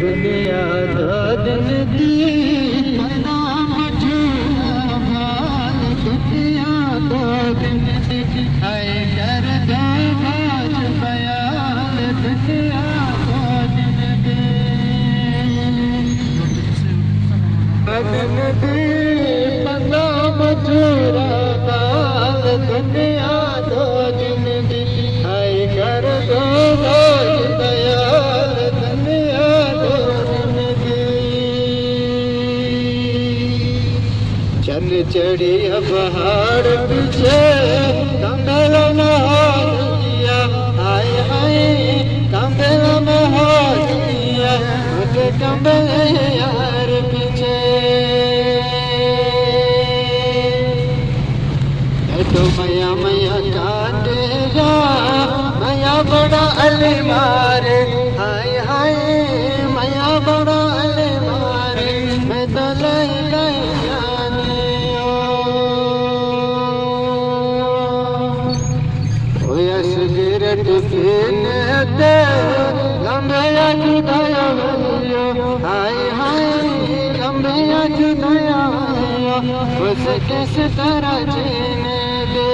दुनिया दो दिन दी पता मुझे हाल दुनिया दो दिन दी आए कर दो बाज बयान दुनिया दो दिन दी दिन दी पता मुझे हाल दुनिया दो दिन दी आए कर दो बाज बयान दुनिया चल चढ़ी पहाड़ पीछे कंबल नहाल दिया हाय हाय कंबल नहाल दिया मुझे कंबल यार पीछे तो मैया मैया काटेगा मैया बड़ा अली मारे हाय हाय मैया बड़ा अली मारे मैं तो लई गई सिगरेट पीने दे लंबेया जुदाया हाय हाय लंबेया जुदाया उसे किस तरह जीने दे